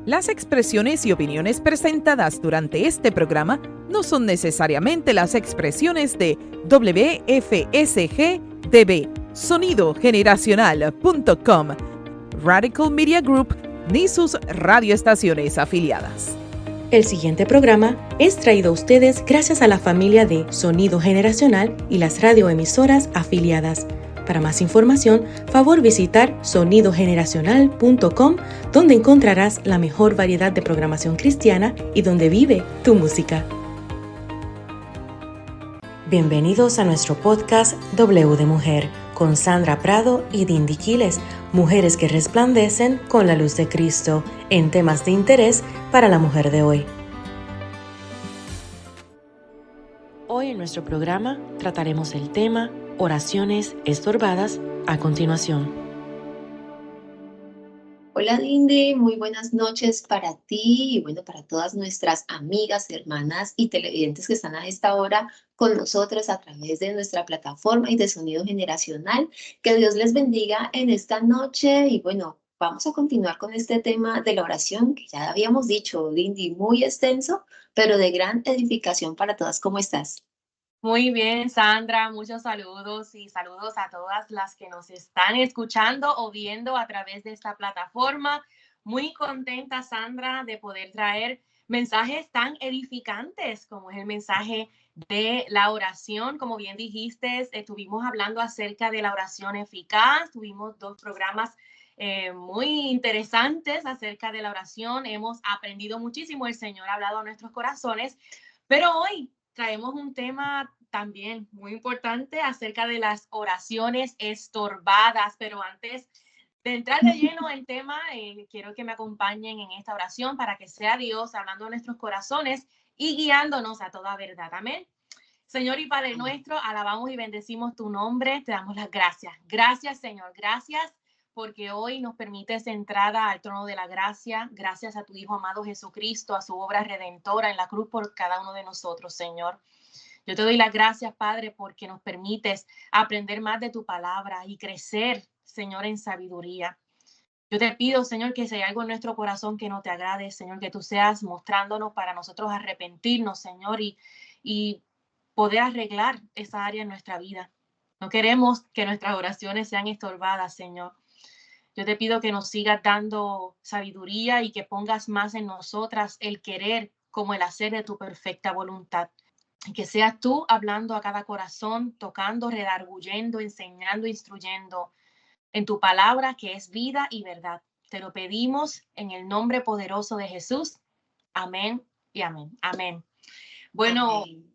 Las expresiones y opiniones presentadas durante este programa no son necesariamente las expresiones de WFSG-TV, sonidogeneracional.com, Radical Media Group, ni sus radioestaciones afiliadas. El siguiente programa es traído a ustedes gracias a la familia de Sonido Generacional y las radioemisoras afiliadas. Para más información, favor visitar sonidogeneracional.com, donde encontrarás la mejor variedad de programación cristiana y donde vive tu música. Bienvenidos a nuestro podcast W de Mujer, con Sandra Prado y Dindy Quiles, mujeres que resplandecen con la luz de Cristo, en temas de interés para la mujer de hoy. Hoy en nuestro programa trataremos el tema oraciones estorbadas a continuación. Hola Dindy, muy buenas noches para ti y bueno, para todas nuestras amigas, hermanas y televidentes que están a esta hora con nosotros a través de nuestra plataforma y de Sonido Generacional. Que Dios les bendiga en esta noche y bueno, vamos a continuar con este tema de la oración que ya habíamos dicho, Dindy, muy extenso, pero de gran edificación para todas. ¿Cómo estás? Muy bien, Sandra, muchos saludos y saludos a todas las que nos están escuchando o viendo a través de esta plataforma. Muy contenta, Sandra, de poder traer mensajes tan edificantes como es el mensaje de la oración. Como bien dijiste, estuvimos hablando acerca de la oración eficaz. Tuvimos 2 programas muy interesantes acerca de la oración. Hemos aprendido muchísimo. El Señor ha hablado a nuestros corazones, pero hoy traemos un tema también muy importante acerca de las oraciones estorbadas, pero antes de entrar de lleno en tema, quiero que me acompañen en esta oración para que sea Dios hablando a nuestros corazones y guiándonos a toda verdad. Amén. Señor y Padre nuestro, alabamos y bendecimos tu nombre, te damos las gracias. Gracias, Señor, gracias porque hoy nos permites entrada al trono de la gracia, gracias a tu Hijo amado Jesucristo, a su obra redentora en la cruz por cada uno de nosotros, Señor. Yo te doy las gracias, Padre, porque nos permites aprender más de tu palabra y crecer, Señor, en sabiduría. Yo te pido, Señor, que si hay algo en nuestro corazón que no te agrade, Señor, que tú seas mostrándonos para nosotros arrepentirnos, Señor, y poder arreglar esa área en nuestra vida. No queremos que nuestras oraciones sean estorbadas, Señor. Yo te pido que nos sigas dando sabiduría y que pongas más en nosotras el querer como el hacer de tu perfecta voluntad. Y que seas tú hablando a cada corazón, tocando, redarguyendo, enseñando, instruyendo en tu palabra que es vida y verdad. Te lo pedimos en el nombre poderoso de Jesús. Amén y amén. Amén. Bueno, Amén.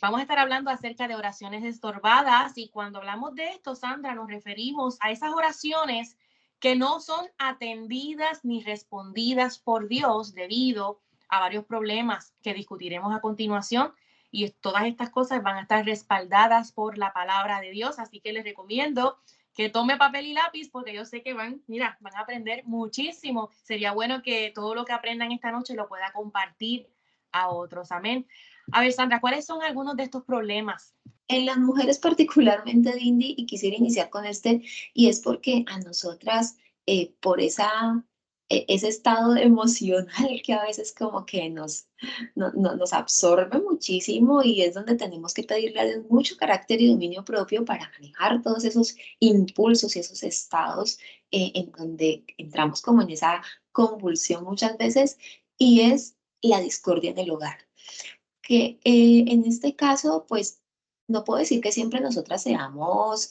Vamos a estar hablando acerca de oraciones estorbadas y cuando hablamos de esto, Sandra, nos referimos a esas oraciones que no son atendidas ni respondidas por Dios debido a varios problemas que discutiremos a continuación y todas estas cosas van a estar respaldadas por la palabra de Dios, así que les recomiendo que tome papel y lápiz porque yo sé que van a aprender muchísimo. Sería bueno que todo lo que aprendan esta noche lo pueda compartir a otros. Amén. A ver, Sandra, ¿cuáles son algunos de estos problemas? En las mujeres particularmente, Dindy, y quisiera iniciar con y es porque a nosotras, por ese estado emocional que a veces como que nos absorbe muchísimo y es donde tenemos que pedirle a Dios mucho carácter y dominio propio para manejar todos esos impulsos y esos estados en donde entramos como en esa convulsión muchas veces, y es la discordia en el hogar que en este caso, pues no puedo decir que siempre nosotras seamos,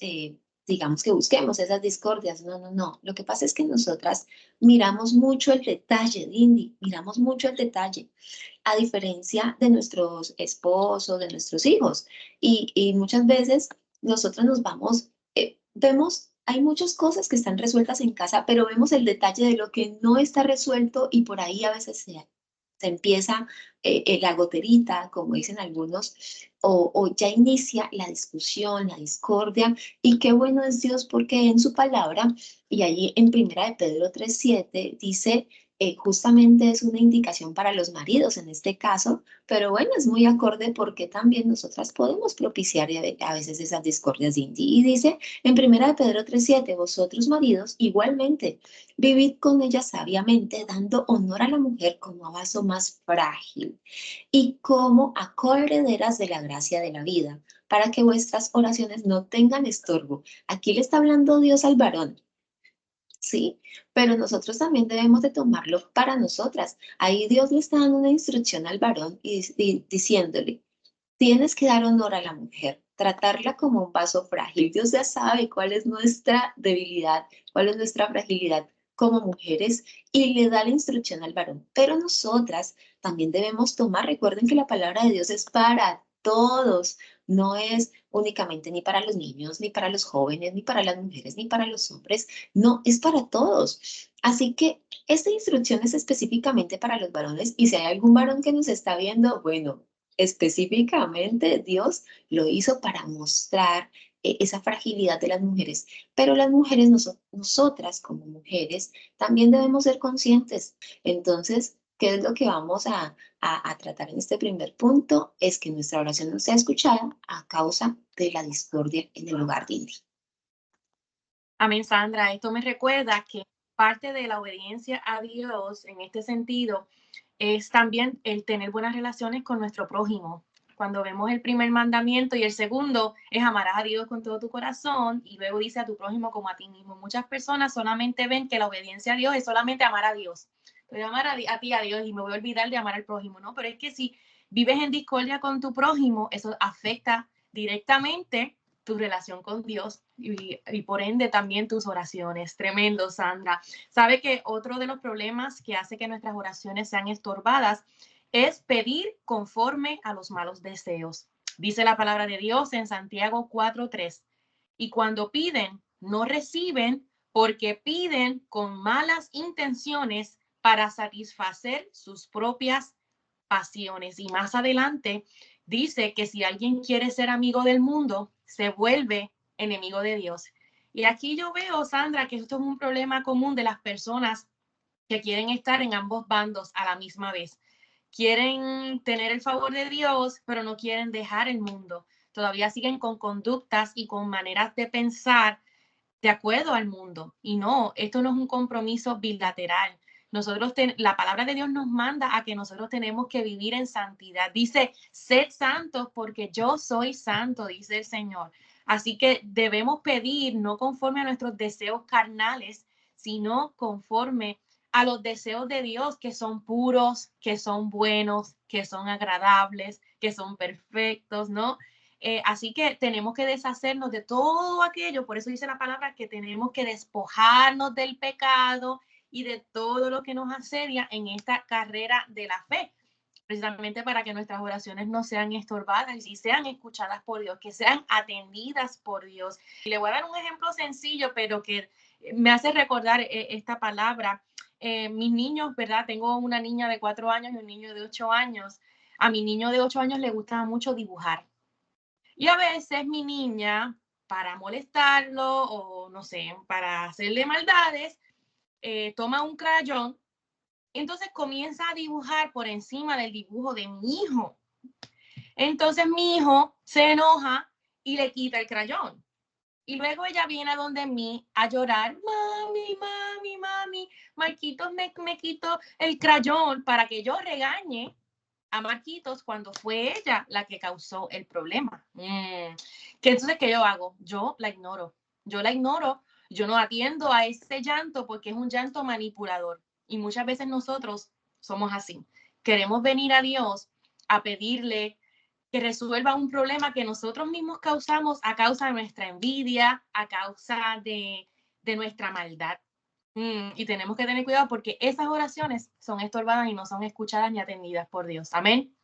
digamos que busquemos esas discordias, no, no, no. Lo que pasa es que nosotras miramos mucho el detalle, Dindy, miramos mucho el detalle, a diferencia de nuestros esposos, de nuestros hijos. Y muchas veces nosotros nos vamos, vemos, hay muchas cosas que están resueltas en casa, pero vemos el detalle de lo que no está resuelto y por ahí a veces se empieza la goterita, como dicen algunos, o ya inicia la discusión, la discordia, y qué bueno es Dios porque en su palabra, y allí en Primera de Pedro 3:7 dice justamente es una indicación para los maridos en este caso, pero bueno, es muy acorde porque también nosotras podemos propiciar a veces esas discordias, Cindy. Y dice en 1 Pedro 3:7, vosotros maridos igualmente, vivid con ella sabiamente, dando honor a la mujer como a vaso más frágil y como a coherederas de la gracia de la vida, para que vuestras oraciones no tengan estorbo. Aquí le está hablando Dios al varón. Sí, pero nosotros también debemos de tomarlo para nosotras. Ahí Dios le está dando una instrucción al varón y diciéndole, tienes que dar honor a la mujer, tratarla como un vaso frágil. Dios ya sabe cuál es nuestra debilidad, cuál es nuestra fragilidad como mujeres y le da la instrucción al varón. Pero nosotras también debemos tomar, recuerden que la palabra de Dios es para todos, no es únicamente ni para los niños, ni para los jóvenes, ni para las mujeres, ni para los hombres, no, es para todos. Así que esta instrucción es específicamente para los varones y si hay algún varón que nos está viendo, bueno, específicamente Dios lo hizo para mostrar esa fragilidad de las mujeres, pero las mujeres, nosotras como mujeres, también debemos ser conscientes. Entonces, ¿qué es lo que vamos a tratar en este primer punto? Es que nuestra oración no sea escuchada a causa de la discordia en el hogar de Indy. Amén, Sandra. Esto me recuerda que parte de la obediencia a Dios en este sentido es también el tener buenas relaciones con nuestro prójimo. Cuando vemos el primer mandamiento y el segundo es amarás a Dios con todo tu corazón y luego dice a tu prójimo como a ti mismo. Muchas personas solamente ven que la obediencia a Dios es solamente amar a Dios. Voy a amar a ti, a Dios y me voy a olvidar de amar al prójimo, ¿no? Pero es que si vives en discordia con tu prójimo, eso afecta directamente tu relación con Dios y por ende también tus oraciones. Tremendo, Sandra. Sabe que otro de los problemas que hace que nuestras oraciones sean estorbadas es pedir conforme a los malos deseos. Dice la palabra de Dios en Santiago 4:3. Y cuando piden, no reciben porque piden con malas intenciones para satisfacer sus propias pasiones. Y más adelante dice que si alguien quiere ser amigo del mundo, se vuelve enemigo de Dios. Y aquí yo veo, Sandra, que esto es un problema común de las personas que quieren estar en ambos bandos a la misma vez. Quieren tener el favor de Dios, pero no quieren dejar el mundo. Todavía siguen con conductas y con maneras de pensar de acuerdo al mundo. Y no, esto no es un compromiso bilateral. La palabra de Dios nos manda a que nosotros tenemos que vivir en santidad. Dice, sed santos porque yo soy santo, dice el Señor. Así que debemos pedir no conforme a nuestros deseos carnales, sino conforme a los deseos de Dios, que son puros, que son buenos, que son agradables, que son perfectos, ¿no? Así que tenemos que deshacernos de todo aquello, por eso dice la palabra que tenemos que despojarnos del pecado y de todo lo que nos asedia en esta carrera de la fe, precisamente para que nuestras oraciones no sean estorbadas y sean escuchadas por Dios, que sean atendidas por Dios. Y le voy a dar un ejemplo sencillo, pero que me hace recordar esta palabra. Mis niños, ¿verdad? Tengo una niña de 4 años y un niño de 8 años. A mi niño de 8 años le gustaba mucho dibujar. Y a veces mi niña, para molestarlo o no sé, para hacerle maldades, toma un crayón, entonces comienza a dibujar por encima del dibujo de mi hijo. Entonces mi hijo se enoja y le quita el crayón. Y luego ella viene a donde mí a llorar, mami, mami, mami, Marquitos me quitó el crayón para que yo regañe a Marquitos cuando fue ella la que causó el problema. Entonces, ¿qué yo hago? Yo la ignoro, yo no atiendo a ese llanto porque es un llanto manipulador. Y muchas veces nosotros somos así. Queremos venir a Dios a pedirle que resuelva un problema que nosotros mismos causamos a causa de nuestra envidia, a causa de nuestra maldad. Y tenemos que tener cuidado porque esas oraciones son estorbadas y no son escuchadas ni atendidas por Dios. Amén.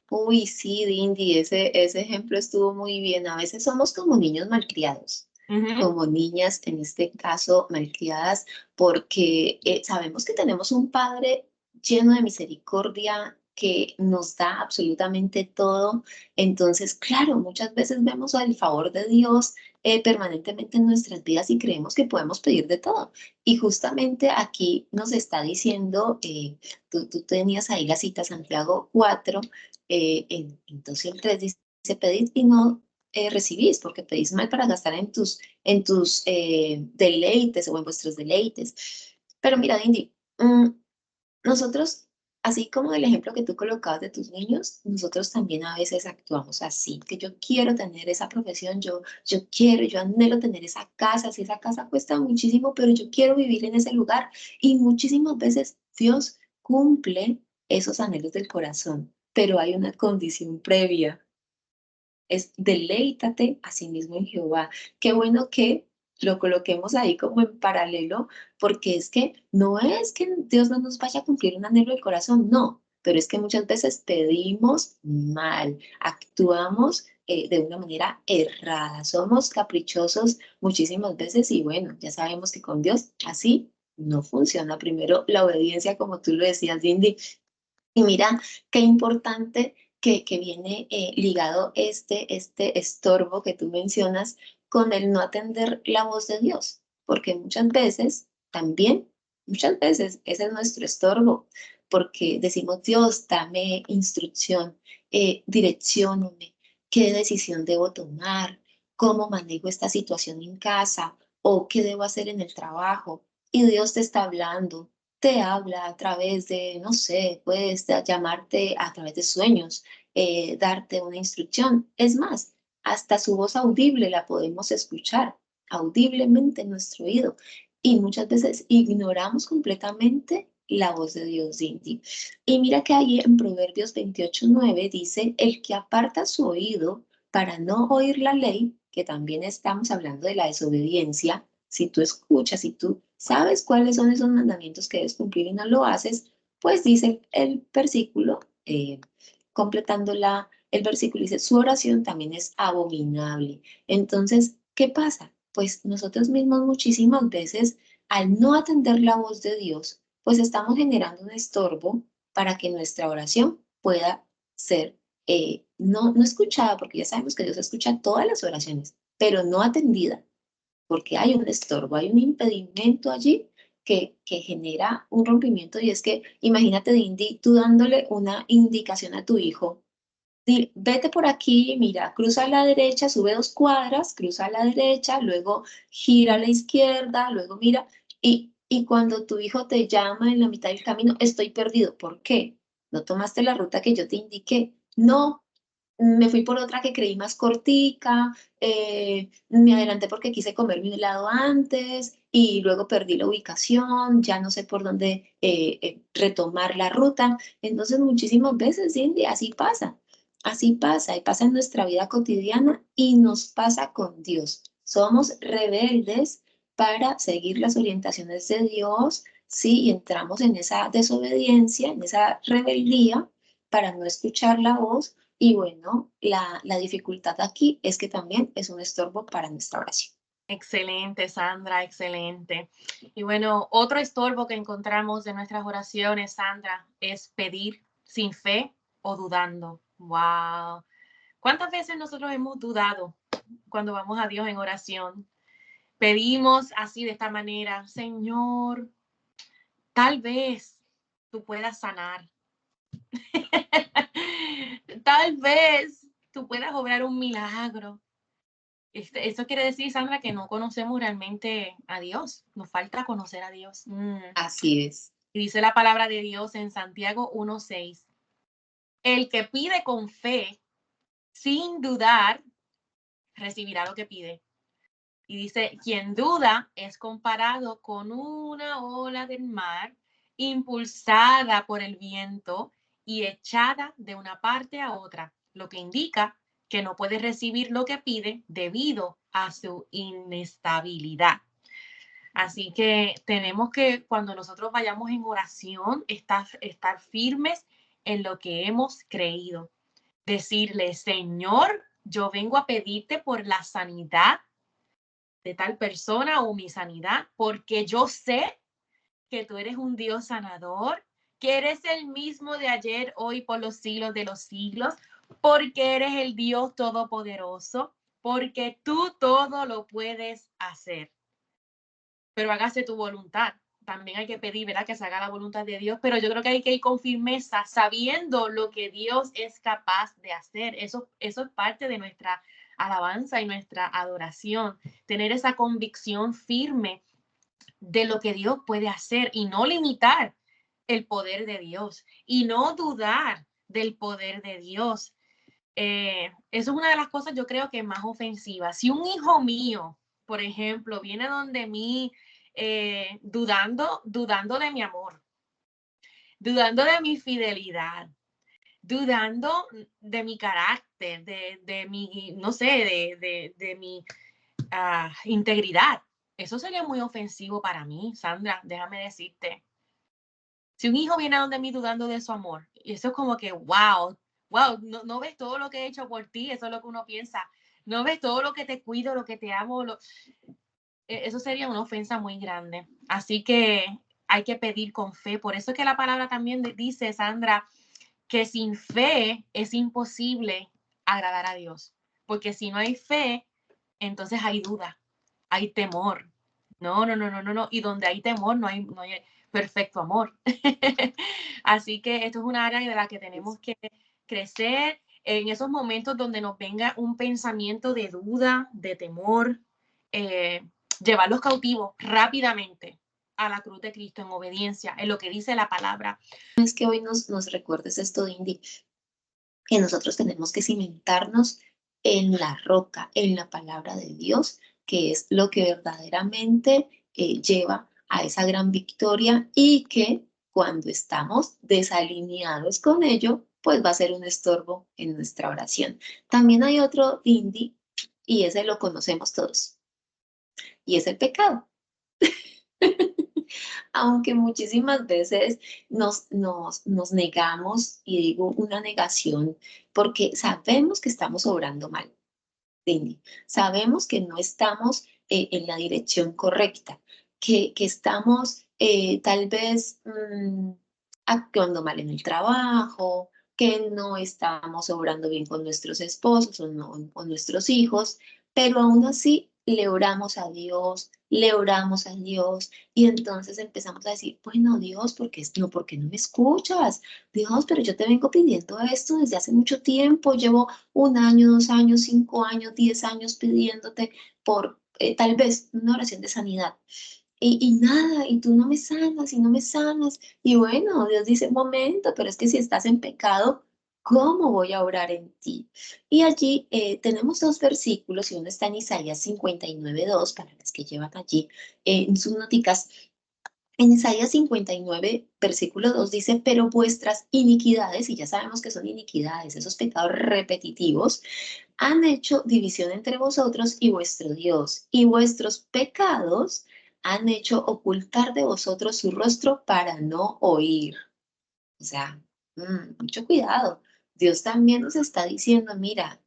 Uy, sí, Dindy, ese ejemplo estuvo muy bien. A veces somos como niños malcriados, como niñas, en este caso, malcriadas, porque sabemos que tenemos un Padre lleno de misericordia que nos da absolutamente todo. Entonces, claro, muchas veces vemos el favor de Dios permanentemente en nuestras vidas y creemos que podemos pedir de todo. Y justamente aquí nos está diciendo, tú tenías ahí la cita Santiago 4, en 2 y el 3 dice, pedid y no recibís, porque pedís mal para gastar en tus deleites o en vuestros deleites. Pero mira, Dindy, nosotros, así como el ejemplo que tú colocabas de tus niños, nosotros también a veces actuamos así, que yo quiero tener esa profesión, yo anhelo tener esa casa, si esa casa cuesta muchísimo, pero yo quiero vivir en ese lugar. Y muchísimas veces Dios cumple esos anhelos del corazón, pero hay una condición previa, es deleítate a sí mismo en Jehová. Qué bueno que lo coloquemos ahí como en paralelo, porque es que no es que Dios no nos vaya a cumplir un anhelo del corazón, no, pero es que muchas veces pedimos mal, actuamos de una manera errada, somos caprichosos muchísimas veces y bueno, ya sabemos que con Dios así no funciona. Primero la obediencia, como tú lo decías, Cindy, y mira, qué importante que viene ligado este estorbo que tú mencionas con el no atender la voz de Dios, porque muchas veces, también, muchas veces ese es nuestro estorbo, porque decimos, Dios, dame instrucción, direccióname, qué decisión debo tomar, cómo manejo esta situación en casa o qué debo hacer en el trabajo. Y Dios te está hablando, te habla a través de, no sé, puedes llamarte a través de sueños, darte una instrucción. Es más, hasta su voz audible la podemos escuchar audiblemente en nuestro oído. Y muchas veces ignoramos completamente la voz de Dios, Cindy. Y mira que ahí en Proverbios 28:9 dice, el que aparta su oído para no oír la ley, que también estamos hablando de la desobediencia, si tú escuchas, si tú sabes cuáles son esos mandamientos que debes cumplir y no lo haces, pues dice el versículo, completando el versículo, dice, su oración también es abominable. Entonces, ¿qué pasa? Pues nosotros mismos muchísimas veces, al no atender la voz de Dios, pues estamos generando un estorbo para que nuestra oración pueda ser no escuchada, porque ya sabemos que Dios escucha todas las oraciones, pero no atendida porque hay un estorbo, hay un impedimento allí que genera un rompimiento y es que imagínate, Dindy, tú dándole una indicación a tu hijo, vete por aquí, mira, cruza a la derecha, sube 2 cuadras, cruza a la derecha, luego gira a la izquierda, luego mira, y cuando tu hijo te llama en la mitad del camino, estoy perdido. ¿Por qué? ¿No tomaste la ruta que yo te indiqué? No, me fui por otra que creí más cortica, me adelanté porque quise comer mi helado antes y luego perdí la ubicación, ya no sé por dónde retomar la ruta. Entonces, muchísimas veces, Cindy, así pasa y pasa en nuestra vida cotidiana y nos pasa con Dios. Somos rebeldes para seguir las orientaciones de Dios, sí, y entramos en esa desobediencia, en esa rebeldía para no escuchar la voz y bueno, la dificultad aquí es que también es un estorbo para nuestra oración. Excelente, Sandra, excelente. Y bueno, otro estorbo que encontramos en nuestras oraciones, Sandra, es pedir sin fe o dudando. Wow. ¿Cuántas veces nosotros hemos dudado cuando vamos a Dios en oración? Pedimos así de esta manera, Señor, tal vez tú puedas sanar. Tal vez tú puedas obrar un milagro. Eso quiere decir, Sandra, que no conocemos realmente a Dios. Nos falta conocer a Dios. Así es. Y dice la palabra de Dios en Santiago 1:6. El que pide con fe, sin dudar, recibirá lo que pide. Y dice, quien duda es comparado con una ola del mar impulsada por el viento y echada de una parte a otra, lo que indica que no puede recibir lo que pide debido a su inestabilidad. Así que tenemos que, cuando nosotros vayamos en oración, estar firmes en lo que hemos creído. Decirle, Señor, yo vengo a pedirte por la sanidad de tal persona o mi sanidad, porque yo sé que tú eres un Dios sanador, que eres el mismo de ayer, hoy, por los siglos de los siglos, porque eres el Dios todopoderoso, porque tú todo lo puedes hacer. Pero hágase tu voluntad. También hay que pedir, ¿verdad?, que se haga la voluntad de Dios, pero yo creo que hay que ir con firmeza, sabiendo lo que Dios es capaz de hacer. Eso es parte de nuestra alabanza y nuestra adoración, tener esa convicción firme de lo que Dios puede hacer y no limitar el poder de Dios y no dudar del poder de Dios. Eso es una de las cosas, yo creo, que más ofensiva. Si un hijo mío, por ejemplo, viene donde mí dudando de mi amor, dudando de mi fidelidad, dudando de mi carácter, de mi, no sé, de mi integridad, eso sería muy ofensivo para mí, Sandra, déjame decirte. Si un hijo viene a donde mí dudando de su amor, y eso es como que, wow, no ves todo lo que he hecho por ti, eso es lo que uno piensa, no ves todo lo que te cuido, lo que te amo, eso sería una ofensa muy grande. Así que hay que pedir con fe. Por eso es que la palabra también dice, Sandra, que sin fe es imposible agradar a Dios. Porque si no hay fe, entonces hay duda, hay temor. No. Y donde hay temor no hay perfecto amor. Así que esto es una área de la que tenemos que crecer en esos momentos donde nos venga un pensamiento de duda, de temor, llevarlos cautivos rápidamente a la cruz de Cristo en obediencia, en lo que dice la palabra. Es que hoy nos recuerdes esto, Indy, que nosotros tenemos que cimentarnos en la roca, en la palabra de Dios, que es lo que verdaderamente lleva a esa gran victoria, y que cuando estamos desalineados con ello, pues va a ser un estorbo en nuestra oración. También hay otro, Indy, y ese lo conocemos todos, y es el pecado. Aunque muchísimas veces nos negamos, y digo una negación, porque sabemos que estamos obrando mal, Cindy. Sabemos que no estamos en la dirección correcta, que estamos tal vez actuando mal en el trabajo, que no estamos obrando bien con nuestros esposos o no, con nuestros hijos, pero aún así le oramos a Dios, y entonces empezamos a decir, bueno, Dios, ¿por qué no me escuchas? Dios, pero yo te vengo pidiendo esto desde hace mucho tiempo, llevo 1 año, 2 años, 5 años, 10 años pidiéndote por tal vez una oración de sanidad. Y nada, y tú no me sanas, y no me sanas. Y bueno, Dios dice, un momento, pero es que si estás en pecado, ¿cómo voy a orar en ti? Y allí tenemos 2 versículos, y uno está en Isaías 59:2, para las que llevan allí en sus noticas. En Isaías 59, versículo 2 dice, pero vuestras iniquidades, y ya sabemos que son iniquidades, esos pecados repetitivos, han hecho división entre vosotros y vuestro Dios, y vuestros pecados han hecho ocultar de vosotros su rostro para no oír. O sea, mucho cuidado. Dios también nos está diciendo, mira,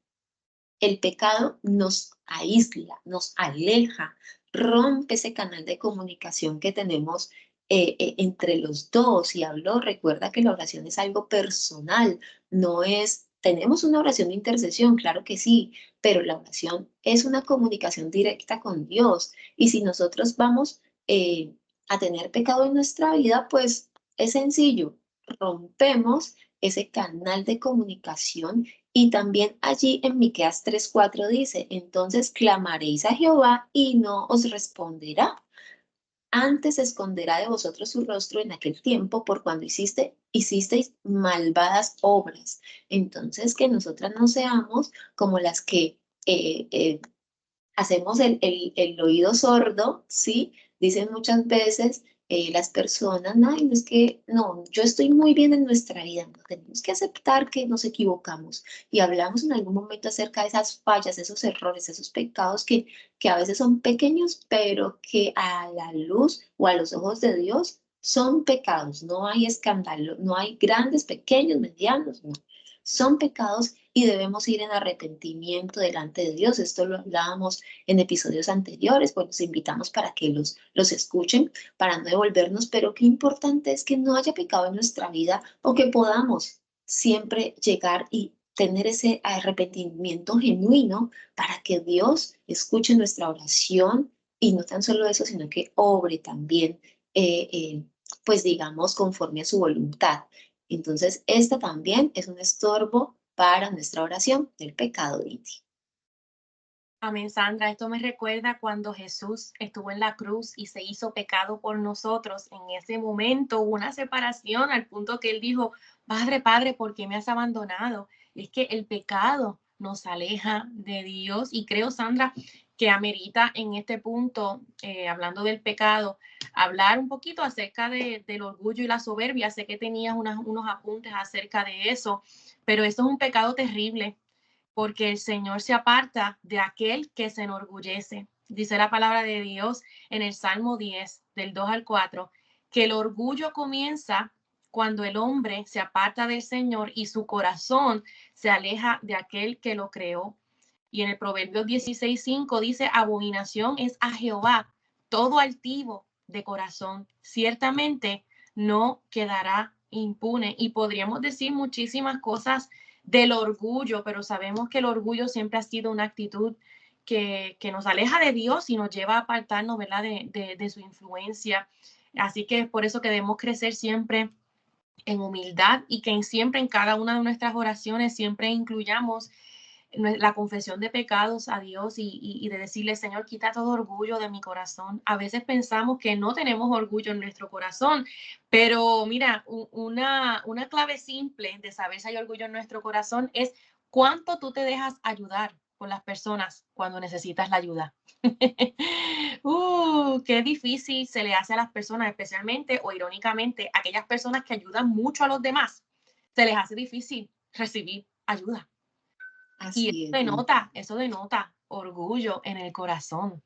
el pecado nos aísla, nos aleja, rompe ese canal de comunicación que tenemos entre los dos. Y hablo, recuerda que la oración es algo personal, no es, tenemos una oración de intercesión, claro que sí, pero la oración es una comunicación directa con Dios. Y si nosotros vamos a tener pecado en nuestra vida, pues es sencillo, rompemos ese canal de comunicación. Y también allí en Miqueas 3:4 dice, entonces clamaréis a Jehová y no os responderá. Antes esconderá de vosotros su rostro en aquel tiempo, por cuando hicisteis malvadas obras. Entonces, que nosotras no seamos como las que hacemos el oído sordo, ¿sí? Dicen muchas veces las personas, ay, no es que, no, yo estoy muy bien en nuestra vida, no, tenemos que aceptar que nos equivocamos, y hablamos en algún momento acerca de esas fallas, esos errores, esos pecados que a veces son pequeños, pero que a la luz o a los ojos de Dios son pecados. No hay escándalo, no hay grandes, pequeños, medianos, no. Son pecados, y debemos ir en arrepentimiento delante de Dios. Esto lo hablábamos en episodios anteriores, pues los invitamos para que los escuchen, para no devolvernos, pero qué importante es que no haya pecado en nuestra vida, o que podamos siempre llegar y tener ese arrepentimiento genuino para que Dios escuche nuestra oración y no tan solo eso, sino que obre también, pues digamos, conforme a su voluntad. Entonces, esta también es un estorbo para nuestra oración del pecado, Didi. Amén, Sandra. Esto me recuerda cuando Jesús estuvo en la cruz y se hizo pecado por nosotros. En ese momento hubo una separación al punto que él dijo, Padre, Padre, ¿por qué me has abandonado? Es que el pecado nos aleja de Dios y creo, Sandra, que amerita en este punto, hablando del pecado, hablar un poquito acerca del orgullo y la soberbia. Sé que tenías unos apuntes acerca de eso, pero eso es un pecado terrible porque el Señor se aparta de aquel que se enorgullece. Dice la palabra de Dios en el Salmo 10, del 2 al 4, que el orgullo comienza cuando el hombre se aparta del Señor y su corazón se aleja de aquel que lo creó. Y en el Proverbios 16, 5 dice, abominación es a Jehová todo altivo de corazón. Ciertamente no quedará impune. Y podríamos decir muchísimas cosas del orgullo, pero sabemos que el orgullo siempre ha sido una actitud que nos aleja de Dios y nos lleva a apartarnos, ¿verdad?, de su influencia. Así que es por eso que debemos crecer siempre en humildad y que siempre en cada una de nuestras oraciones siempre incluyamos la confesión de pecados a Dios y de decirle, Señor, quita todo orgullo de mi corazón. A veces pensamos que no tenemos orgullo en nuestro corazón, pero mira, una clave simple de saber si hay orgullo en nuestro corazón es cuánto tú te dejas ayudar por las personas cuando necesitas la ayuda. Qué difícil se le hace a las personas, especialmente o irónicamente, aquellas personas que ayudan mucho a los demás, se les hace difícil recibir ayuda. Y Así es, Didi. eso denota orgullo en el corazón.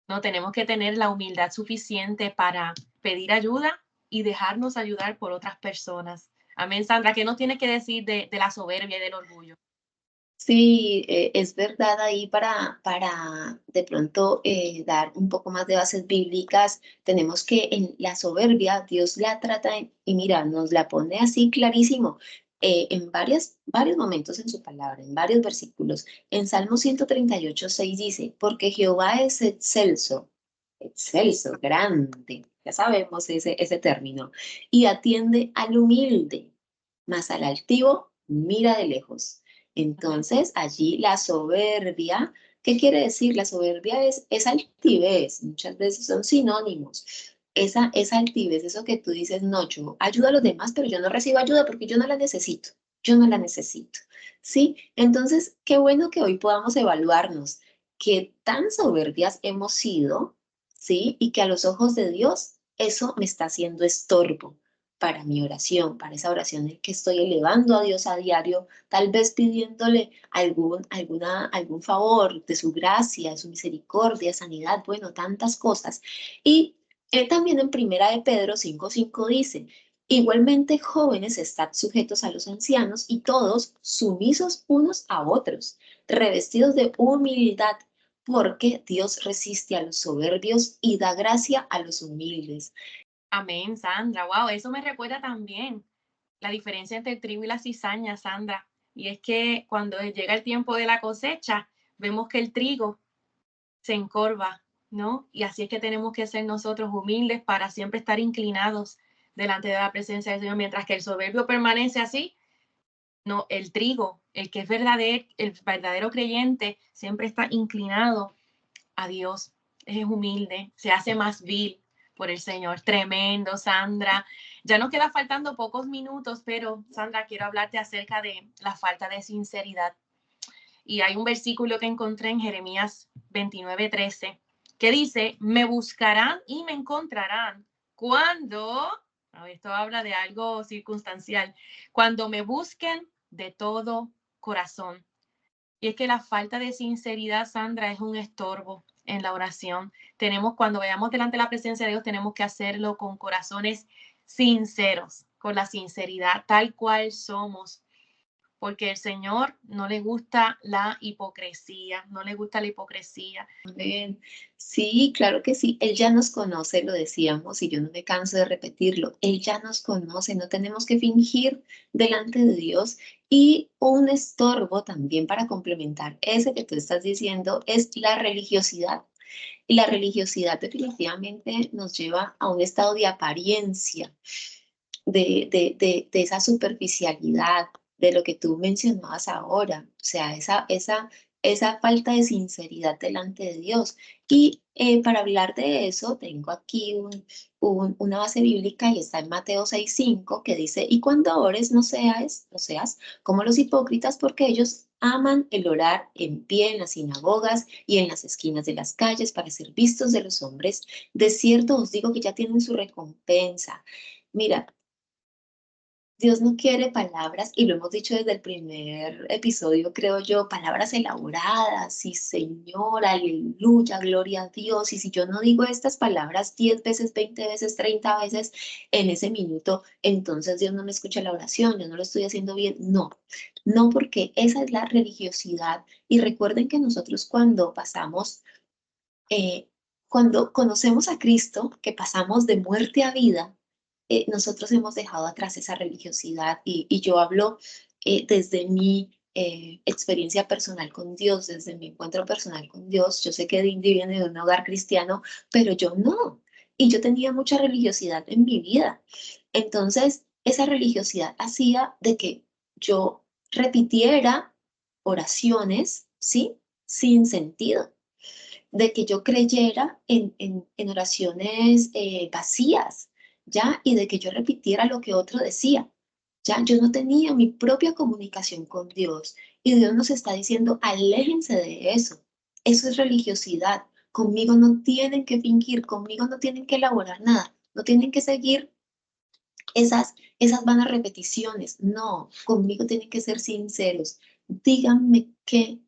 No tenemos que tener la humildad suficiente para pedir ayuda y dejarnos ayudar por otras personas. Amén, Sandra. ¿Qué nos tienes que decir de la soberbia y del orgullo? Sí, es verdad ahí para de pronto dar un poco más de bases bíblicas, tenemos que en la soberbia Dios la trata y mira, nos la pone así clarísimo en varios momentos en su palabra, en varios versículos. En Salmo 138, 6 dice, porque Jehová es excelso, excelso, grande, ya sabemos ese término, y atiende al humilde, mas al altivo mira de lejos. Amén. Entonces, allí la soberbia, ¿qué quiere decir? La soberbia es altivez, muchas veces son sinónimos. Esa altivez, eso que tú dices, no, yo ayudo a los demás, pero yo no recibo ayuda porque yo no la necesito, yo no la necesito, ¿sí? Entonces, qué bueno que hoy podamos evaluarnos qué tan soberbias hemos sido, ¿sí? Y que a los ojos de Dios eso me está haciendo estorbo para mi oración, para esa oración en que estoy elevando a Dios a diario, tal vez pidiéndole algún favor de su gracia, de su misericordia, sanidad, bueno, tantas cosas. Y también en Primera de Pedro 5:5 dice, igualmente jóvenes, estad sujetos a los ancianos y todos sumisos unos a otros, revestidos de humildad, porque Dios resiste a los soberbios y da gracia a los humildes. Amén, Sandra. Wow, eso me recuerda también la diferencia entre el trigo y la cizaña, Sandra. Y es que cuando llega el tiempo de la cosecha, vemos que el trigo se encorva, ¿no? Y así es que tenemos que ser nosotros humildes para siempre estar inclinados delante de la presencia del Señor, mientras que el soberbio permanece así. No, el trigo, el verdadero creyente, siempre está inclinado a Dios, es humilde, se hace más vil por el Señor. Tremendo, Sandra. Ya nos queda faltando pocos minutos, pero Sandra, quiero hablarte acerca de la falta de sinceridad. Y hay un versículo que encontré en Jeremías 29:13 que dice, me buscarán y me encontrarán cuando, esto habla de algo circunstancial, cuando me busquen de todo corazón. Y es que la falta de sinceridad, Sandra, es un estorbo en la oración. Cuando vayamos delante de la presencia de Dios, tenemos que hacerlo con corazones sinceros, con la sinceridad, tal cual somos. porque el Señor no le gusta la hipocresía, no le gusta la hipocresía. Amén. Sí, claro que sí. Él ya nos conoce, lo decíamos, y yo no me canso de repetirlo. Él ya nos conoce, no tenemos que fingir delante de Dios. Y un estorbo también para complementar ese que tú estás diciendo es la religiosidad. Y la religiosidad definitivamente nos lleva a un estado de apariencia, de esa superficialidad, de lo que tú mencionabas ahora, o sea, esa falta de sinceridad delante de Dios. Y para hablar de eso, tengo aquí una base bíblica y está en Mateo 6:5 que dice, y cuando ores no seas como los hipócritas porque ellos aman el orar en pie en las sinagogas y en las esquinas de las calles para ser vistos de los hombres. De cierto os digo que ya tienen su recompensa. Mira, Dios no quiere palabras, y lo hemos dicho desde el primer episodio, creo yo, palabras elaboradas, sí, Señor, aleluya, gloria a Dios. Y si yo no digo estas palabras 10 veces, 20 veces, 30 veces en ese minuto, entonces Dios no me escucha la oración, yo no lo estoy haciendo bien. No, no, porque esa es la religiosidad. Y recuerden que nosotros eh, cuando conocemos a Cristo, que pasamos de muerte a vida, nosotros hemos dejado atrás esa religiosidad y yo hablo desde mi experiencia personal con Dios, desde mi encuentro personal con Dios. Yo sé que Dindy viene de un hogar cristiano, pero yo no. Y yo tenía mucha religiosidad en mi vida. Entonces, esa religiosidad hacía de que yo repitiera oraciones, ¿sí? Sin sentido, de que yo creyera en oraciones vacías, ¿ya? Y de que yo repitiera lo que otro decía, ¿ya? Yo no tenía mi propia comunicación con Dios y Dios nos está diciendo, aléjense de eso. Eso es religiosidad. Conmigo no tienen que fingir, conmigo no tienen que elaborar nada, no tienen que seguir esas vanas repeticiones. No, conmigo tienen que ser sinceros. Díganme qué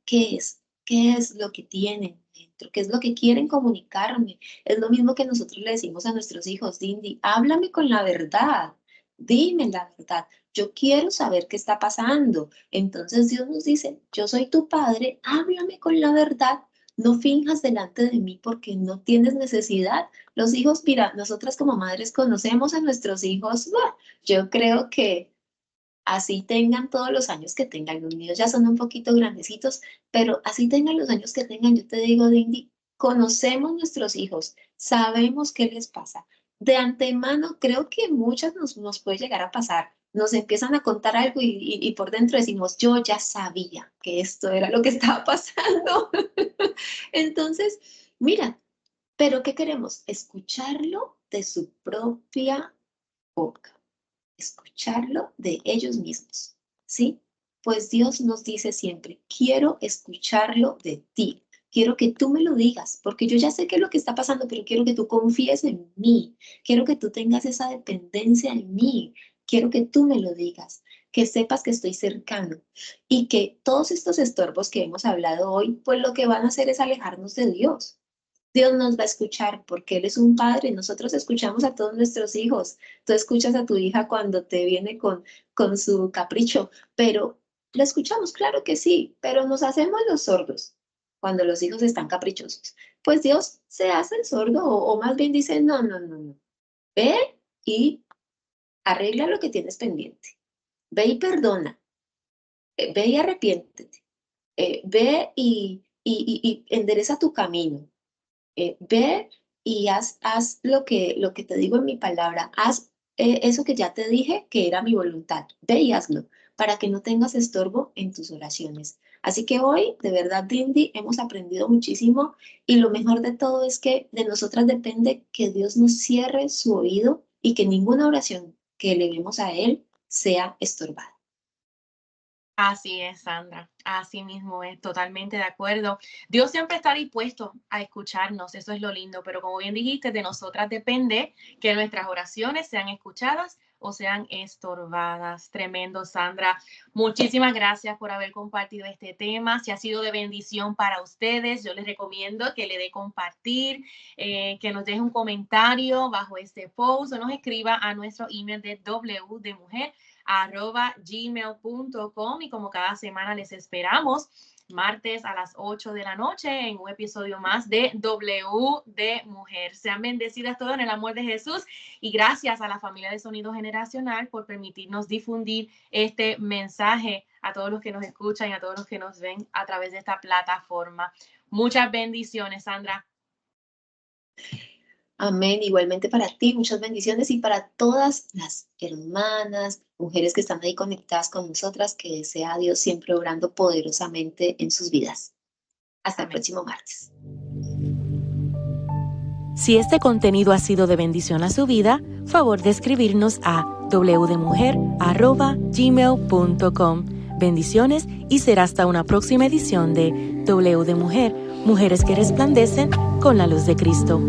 es lo que tienen dentro, qué es lo que quieren comunicarme. Es lo mismo que nosotros le decimos a nuestros hijos, Dindy, háblame con la verdad, dime la verdad. Yo quiero saber qué está pasando. Entonces Dios nos dice, yo soy tu padre, háblame con la verdad. No finjas delante de mí porque no tienes necesidad. Los hijos, mira, nosotras como madres conocemos a nuestros hijos. ¡Buah! Yo creo que así tengan todos los años que tengan, los míos ya son un poquito grandecitos, pero así tengan los años que tengan, yo te digo, Dindy, conocemos nuestros hijos, sabemos qué les pasa. De antemano, creo que muchas nos puede llegar a pasar. Nos empiezan a contar algo y por dentro decimos, yo ya sabía que esto era lo que estaba pasando. Entonces, mira, pero ¿qué queremos? Escucharlo de su propia boca, escucharlo de ellos mismos, ¿sí? Pues Dios nos dice siempre, quiero escucharlo de ti, quiero que tú me lo digas, porque yo ya sé qué es lo que está pasando, pero quiero que tú confíes en mí, quiero que tú tengas esa dependencia en mí, quiero que tú me lo digas, que sepas que estoy cercano y que todos estos estorbos que hemos hablado hoy, pues lo que van a hacer es alejarnos de Dios. Dios nos va a escuchar porque Él es un padre. Nosotros escuchamos a todos nuestros hijos. Tú escuchas a tu hija cuando te viene con su capricho, pero la escuchamos, claro que sí, pero nos hacemos los sordos cuando los hijos están caprichosos. Pues Dios se hace el sordo o más bien dice, no, no, no, no. Ve y arregla lo que tienes pendiente. Ve y perdona. Ve y arrepiéntete. Ve y endereza tu camino. Ve y haz lo que te digo en mi palabra, haz eso que ya te dije que era mi voluntad, ve y hazlo para que no tengas estorbo en tus oraciones. Así que hoy, de verdad, Dindy, hemos aprendido muchísimo y lo mejor de todo es que de nosotras depende que Dios nos cierre su oído y que ninguna oración que elevemos a Él sea estorbada. Así es, Sandra. Así mismo es, totalmente de acuerdo. Dios siempre está dispuesto a escucharnos, eso es lo lindo, pero como bien dijiste, de nosotras depende que nuestras oraciones sean escuchadas o sean estorbadas. Tremendo, Sandra. Muchísimas gracias por haber compartido este tema. Si ha sido de bendición para ustedes, yo les recomiendo que le dé compartir, que nos deje un comentario bajo este post o nos escriba a nuestro email de wdemujer@gmail.com, y como cada semana les esperamos martes a las 8 de la noche en un episodio más de W de Mujer. Sean bendecidas todas en el amor de Jesús, y gracias a la familia de Sonido Generacional por permitirnos difundir este mensaje a todos los que nos escuchan y a todos los que nos ven a través de esta plataforma. Muchas bendiciones, Sandra. Amén. Igualmente para ti, muchas bendiciones, y para todas las hermanas, mujeres que están ahí conectadas con nosotras, que sea Dios siempre obrando poderosamente en sus vidas. Hasta el próximo martes. Si este contenido ha sido de bendición a su vida, favor de escribirnos a wdemujer@gmail.com. Bendiciones, y será hasta una próxima edición de W de Mujer, Mujeres que resplandecen con la luz de Cristo.